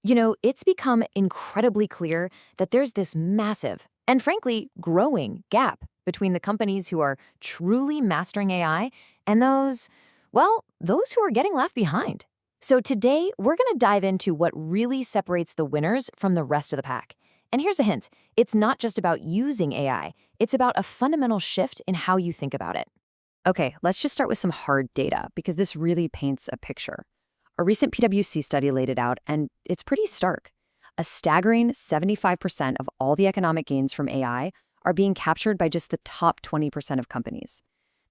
It's become incredibly clear that there's this massive and frankly growing gap between the companies who are truly mastering AI and those who are getting left behind. So today, we're going to dive into what really separates the winners from the rest of the pack. And here's a hint. It's not just about using AI. It's about a fundamental shift in how you think about it. Okay, let's just start with some hard data because this really paints a picture. A recent PwC study laid it out, and it's pretty stark. A staggering 75% of all the economic gains from AI are being captured by just the top 20% of companies.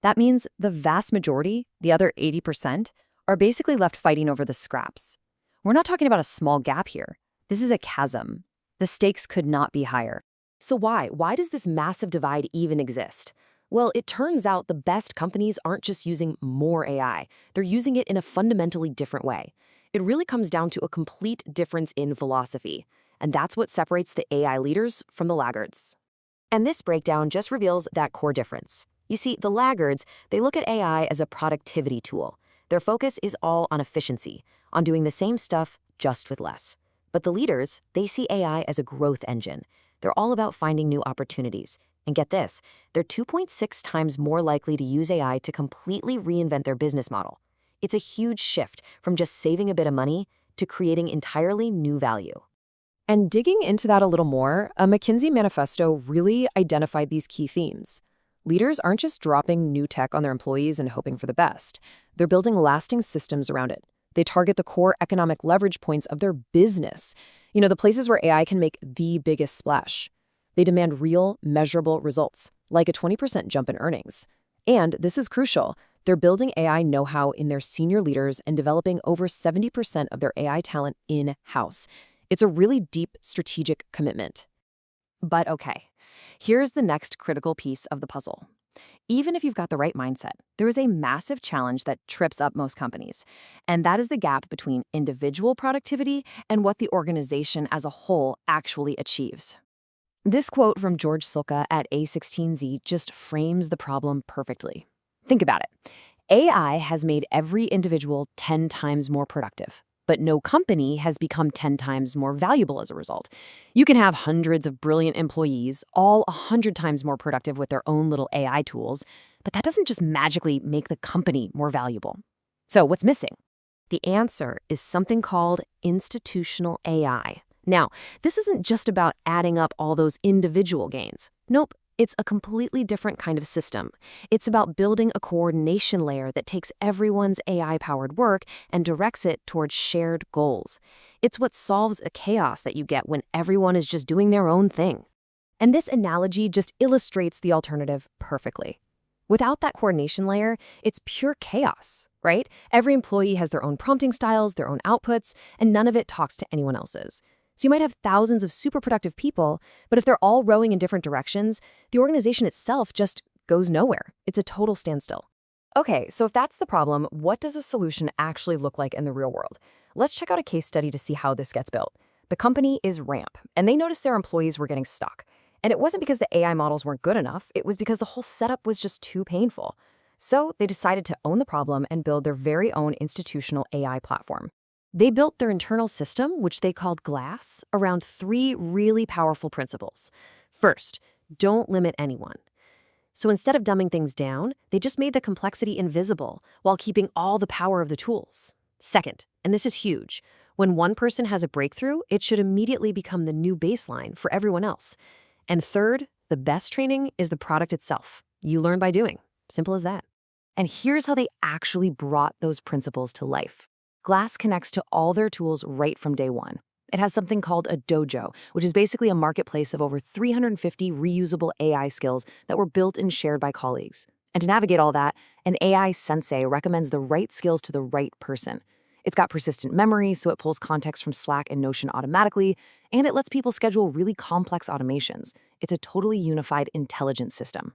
That means the vast majority, the other 80%, are basically left fighting over the scraps. We're not talking about a small gap here. This is a chasm. The stakes could not be higher. So why? Why does this massive divide even exist? Well, it turns out the best companies aren't just using more AI. They're using it in a fundamentally different way. It really comes down to a complete difference in philosophy. And that's what separates the AI leaders from the laggards. And this breakdown just reveals that core difference. You see, the laggards, they look at AI as a productivity tool. Their focus is all on efficiency, on doing the same stuff just with less. But the leaders, they see AI as a growth engine. They're all about finding new opportunities. And get this, they're 2.6 times more likely to use AI to completely reinvent their business model. It's a huge shift from just saving a bit of money to creating entirely new value. And digging into that a little more, a McKinsey Manifesto really identified these key themes. Leaders aren't just dropping new tech on their employees and hoping for the best. They're building lasting systems around it. They target the core economic leverage points of their business. The places where AI can make the biggest splash. They demand real, measurable results, like a 20% jump in earnings. And this is crucial. They're building AI know-how in their senior leaders and developing over 70% of their AI talent in-house. It's a really deep strategic commitment. But okay, here's the next critical piece of the puzzle. Even if you've got the right mindset, there is a massive challenge that trips up most companies. And that is the gap between individual productivity and what the organization as a whole actually achieves. This quote from George Sivulka at A16Z just frames the problem perfectly. Think about it. AI has made every individual 10 times more productive, but no company has become 10 times more valuable as a result. You can have hundreds of brilliant employees, all 100 times more productive with their own little AI tools, but that doesn't just magically make the company more valuable. So what's missing? The answer is something called institutional AI. Now, this isn't just about adding up all those individual gains. Nope, it's a completely different kind of system. It's about building a coordination layer that takes everyone's AI-powered work and directs it towards shared goals. It's what solves a chaos that you get when everyone is just doing their own thing. And this analogy just illustrates the alternative perfectly. Without that coordination layer, it's pure chaos, right? Every employee has their own prompting styles, their own outputs, and none of it talks to anyone else's. So you might have thousands of super productive people, but if they're all rowing in different directions, the organization itself just goes nowhere. It's a total standstill. Okay, so if that's the problem, what does a solution actually look like in the real world? Let's check out a case study to see how this gets built. The company is Ramp, and they noticed their employees were getting stuck. And it wasn't because the AI models weren't good enough, it was because the whole setup was just too painful. So they decided to own the problem and build their very own institutional AI platform. They built their internal system, which they called Glass, around 3 really powerful principles. First, don't limit anyone. So instead of dumbing things down, they just made the complexity invisible while keeping all the power of the tools. Second, and this is huge, when one person has a breakthrough, it should immediately become the new baseline for everyone else. And third, the best training is the product itself. You learn by doing. Simple as that. And here's how they actually brought those principles to life. Glass connects to all their tools right from day one. It has something called a dojo, which is basically a marketplace of over 350 reusable AI skills that were built and shared by colleagues. And to navigate all that, an AI sensei recommends the right skills to the right person. It's got persistent memory, so it pulls context from Slack and Notion automatically, and it lets people schedule really complex automations. It's a totally unified intelligence system.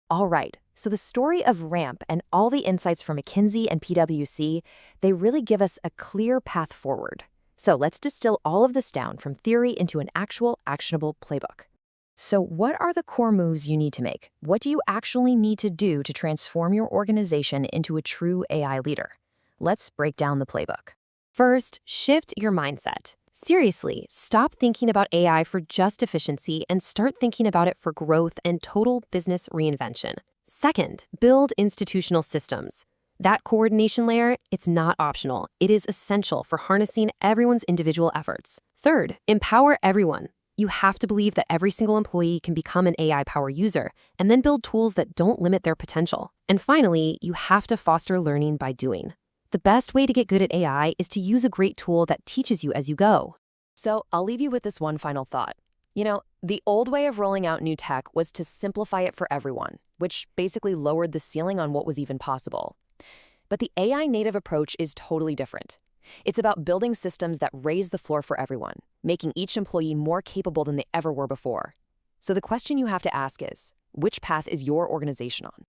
All right, so the story of Ramp and all the insights from McKinsey and PwC, they really give us a clear path forward. So let's distill all of this down from theory into an actual actionable playbook. So what are the core moves you need to make? What do you actually need to do to transform your organization into a true AI leader? Let's break down the playbook. First, shift your mindset. Seriously, stop thinking about AI for just efficiency and start thinking about it for growth and total business reinvention. Second, build institutional systems. That coordination layer, it's not optional. It is essential for harnessing everyone's individual efforts. Third, empower everyone. You have to believe that every single employee can become an AI power user, and then build tools that don't limit their potential. And finally, you have to foster learning by doing. The best way to get good at AI is to use a great tool that teaches you as you go. So I'll leave you with this one final thought. The old way of rolling out new tech was to simplify it for everyone, which basically lowered the ceiling on what was even possible. But the AI native approach is totally different. It's about building systems that raise the floor for everyone, making each employee more capable than they ever were before. So the question you have to ask is, which path is your organization on?